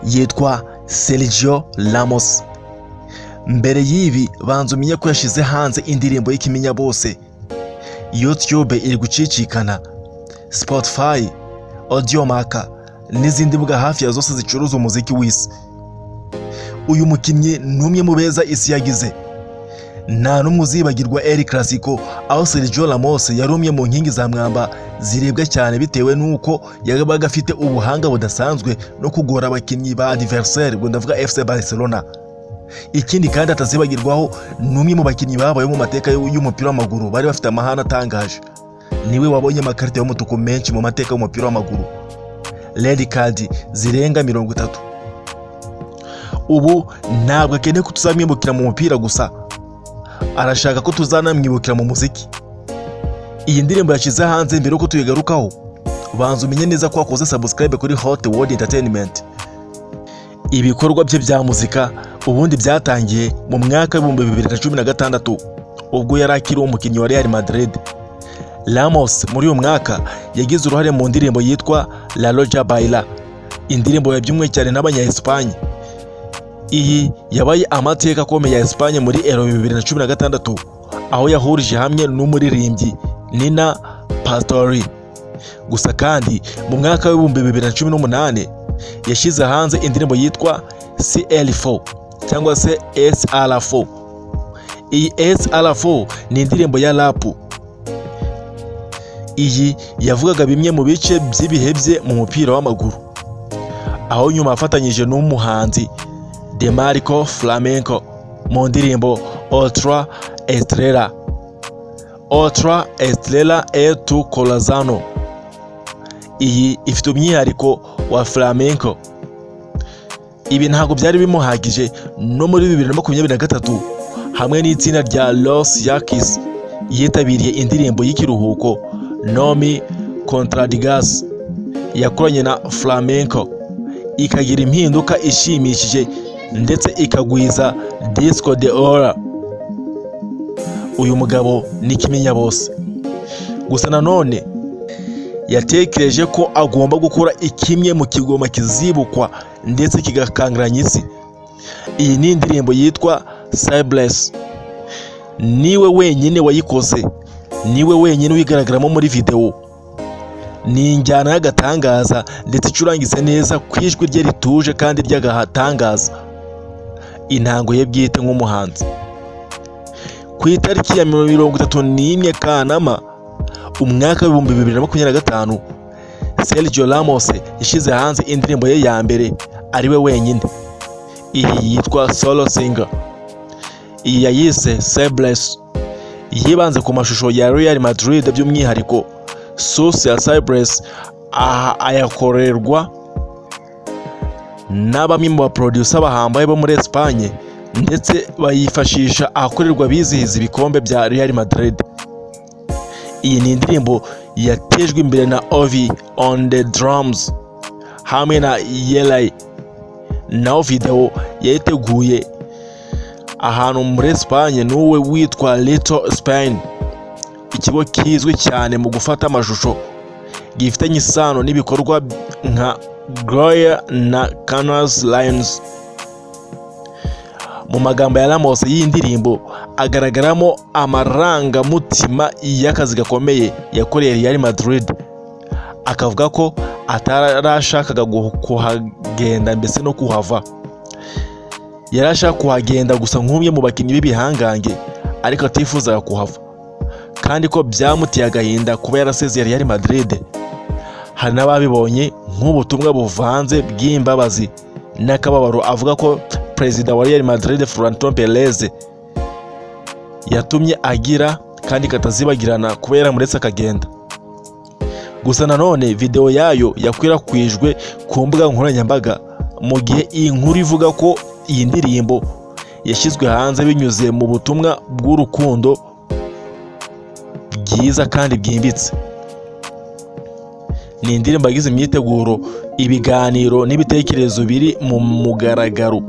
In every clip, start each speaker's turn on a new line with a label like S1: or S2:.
S1: yitwa Sergio Ramos. Mbere y'ibi banza umenye ko yashize hanze indirimbo y'ikiminya bose. YouTube iri gucicikana, Spotify, Audiomack n'izindi mbuga hafi ya zose zicuruza umuziki w'isi. Uyu mukinnyi numwe mu beza isi yagize. Nta numwe uzibagirwa El Clasico, aho Sergio Ramos yari umwe mu nkingi za mwamba zirebwa cyane bitewe nuko yabaga afite ubuhanga budasanzwe no kugora abakinnyi ba adversaire, ngo ndavuga FC Barcelona. Ikindi kandi atazibagirwaho numwe mu bakinnyi babaye mu mateka y'umupira w'amaguru bari bafite amahane atangaje. Niwe wabonye amakarita y'umutuku menshi mu mateka y'umupira w'amaguru, red card zirenga 30. Ubu ntabwo akeneye ko tuzamwibukira mu mupira gusa, arashaka ko tuzanamwibukira mu muziki. Iyi ndirimbo yashyize hanze mbere yuko tuyigarukaho, banza umenye neza ko wakoze subscribe kuri Hot World Entertainment. Ibikorwa bye bya muzika ubundi byatangiye mu mwaka wa 2016 ubwo yari akiri umukinnyi wa Real Madrid. Ramos muri uyu mwaka yagize uruhare mu ndirimbo yitwa La Roja Baila, indirimbo yabyumwe cyane n'abanya-Espagne. Iyi yabaye amateka akomeye ya Espagne muri Euro 2016 aho yahurije hamwe n'umuririmbyi Nina Pastori. Gusa kandi mu mwaka wa 2018 yashyize hanze indirimbo yitwa CL4 cyangwa se SR4. Iyi SR4 ni indirimbo ya rap. Iyi yavugaga bimwe mu bice by'ibihe bye mu mupira w'amaguru, aho nyuma afatanyije n'umuhanzi Demarco Flamenco mu ndirimbo Otra Estrella e tu Corazón. Iyi ifite umwihariko wa Flamenco. Ibi ntabwo byari bimuhagije, no muri 2023 hamwe n'itsinda rya Los Yaquis yitabiriye indirimbo y'ikiruhuko Nomi Contradigas yakoranye na Flamenco, ikagira impinduka ishimishije ndetse ikagwiza Disco de Oro. Uyu mugabo ni kimenya bose. Gusa nanone yatekereje ko agomba gukora ikimwe mu kigoma kizibukwa ndetse kigakanguranya isi. Iyi ni indirimbo yitwa Cypress. Niwe wenyine wayikoze, niwe wenyine wigaragaramo muri video. Ni injyana y'agatangaza ndetse icurangise neza ku ijwi rye rituje kandi ry'agatangaza, intango ye bwite nk'umuhanzi. Ku itariki ya 31 Kanama umwaka wa 2025 Sergio Ramos yashyize hanze indirimbo ye ya mbere ariwe wenyine. Iyi yitwa Solo Singer. Iyi yayise Cypress, yibanze ku mashusho ya Real Madrid by'umwihariko. Source ya Cypress ayakorerwa n'abamwe mu baproducer bahambaye bo muri Espagne ndetse bayifashisha ahakorerwa bizihiza ibikombe bya Real Madrid. Iyi ni indirimbo yatejwe imbere na Ovi on the drums hamwe na Yelay. Naho video yayiteguye ahantu muri Espagne n'uwe witwa Little Spain, ikigo kizwi cyane mu gufata amashusho gifitanye isano n'ibikorwa nka Gloria na Canals Lines. Mu magambo ya Ramos y'indirimbo agaragaramo amarangamutima y'akazi gakomeye yakoreye Real Madrid. Akavuga ko atarashakaga kuhagenda mbese no kuhava, yarashaka kuhagenda gusa nk'umwe mu bakinnyi b'ibihangange ariko atifuzaga kuhava, kandi ko byamutiye agahinda kuba yarasezeye Real Madrid. Hari n'ababibonye nk'ubutumwa buvanze bw'imbabazi n'akababaro, avuga ko Perezida wa Real Madrid Florentino Perez yatumye agira kandi katazibagirana kuba yaramuretse akagenda. Gusa nanone video yayo yakwirakwijwe ku mbuga nkoranyambaga mu gihe iyi nkuru ivuga ko iyi ndirimbo yashyizwe hanze binyuze mu butumwa bw'urukundo bwiza kandi bwimbitse. Ni indirimbo yagize imyiteguro, ibiganiro n'ibitekerezo biri mu mugaragaro.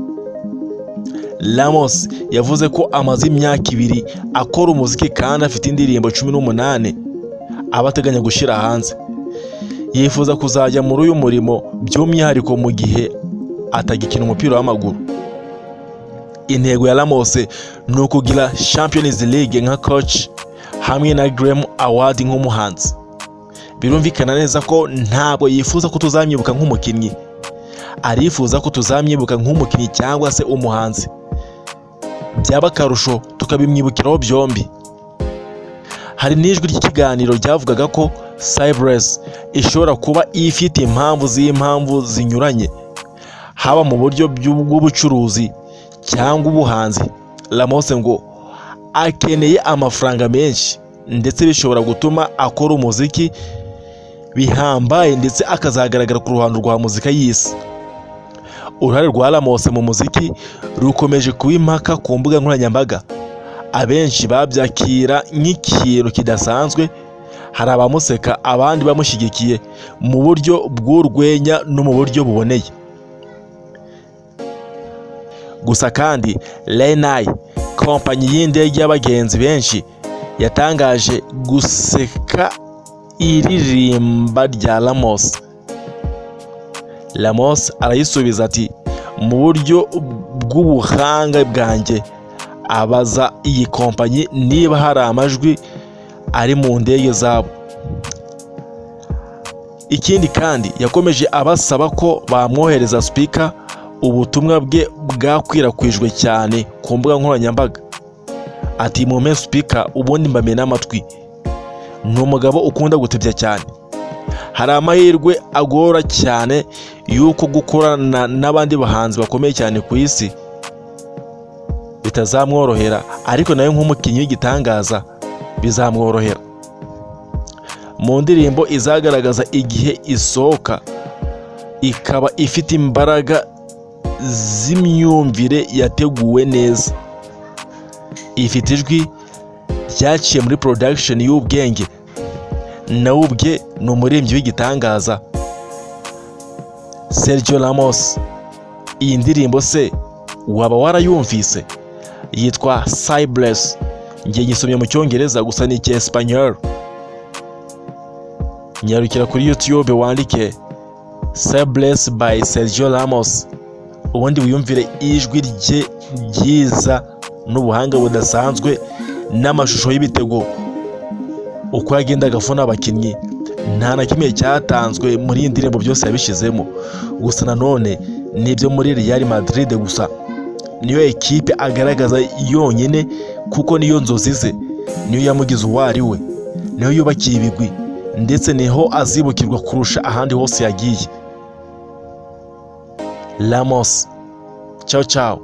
S1: Ramos yavuze ko amaze imyaka 2 akora umuziki kandi afite indirimbo 18 abateganya gushyira hanze. Yifuza kuzajya muri uyu murimo by'umwihariko mu gihe atagikina umupira w'amaguru. Intego ya Ramos ni ukugira Champions League nka coach hamwe na Grammy Award nk'umuhanzi. Birumvikana neza ko ntabwo yifuza ko tuzamwibuka nk'umukinnyi, arifuza ko tuzamwibuka nk'umukinnyi cyangwa se umuhanzi. Byaba akarusho tukabimwibukiraho byombi. Hari n'ijwi ry'ikiganiro ryavugaga ko Cyprus ishobora kuba ifite impamvu zinyuranye, haba mu buryo bw'ubucuruzi cyangwa ubuhanzi. Ramos ngo akeneye amafaranga menshi ndetse bishobora gutuma akora umuziki bihambaye ndetse akazagaragara ku ruhando rwa muzika y'isi. Uruhare rwa Ramos mu muziki rukomeje kuba impaka ku mbuga nkoranyambaga. Abenshi babyakira nk'ikintu kidasanzwe, hari abamuseka abandi bamushyigikiye mu buryo bw'urwenya no mu buryo buboneye. Gusa kandi Ryanair, kompanyi y'indege y'abagenzi benshi, yatangaje guseka iririmba rya Ramos. Ramos arayisubiza ati mu buryo bw'ubuhanga bwanjye, abaza iyi kompanyi niba hari amajwi ari mu ndege zabo. Ikindi kandi yakomeje abasaba ko bamwohereza speaker. Ubutumwa bwe bwakwirakwijwe cyane ku mbuga nkoranyambaga. Ati mumpe speaker ubundi mbamena amatwi. Ni umugabo ukunda gutebya cyane. Hari amahirwe agora cyane yuko gukorana n'abandi bahanzi bakomeye cyane ku isi bitazamworohera, ariko nawe nk'umukinnyi w'igitangaza bizamworohera. Mu ndirimbo izagaragaza igihe isohoka, ikaba ifite imbaraga z'imyumvire yateguwe neza, ifite ijwi ryaciye muri production y'ubwenge. Nawe ubwe ni umuririmbyi w'igitangaza Sergio Ramos. Iyi ndirimbo se waba warayumvise? Yitwa Cyprus. Ngiye gisomye mu Cyongereza gusa ni Cyespanyol. Nyarukira kuri YouTube wandike Cyprus by Sergio Ramos, ubundi wiyumvire ijwi rye ryiza n'ubuhanga budasanzwe n'amashusho y'ibitego uko yagenda agafuna abakinnyi. Nta na kimwe cyatanzwe muri iyi ndirimbo, byose yabishizemo. Gusa nanone nibyo muri Real Madrid gusa, niyo ekipe agaragaza yonyine kuko niyo nzozi ze, niyo yamugize uwo ari we, niyo yubakiye ibigwi ndetse niho azibukirwa kurusha ahandi hose yagiye. Ramos, ciao ciao.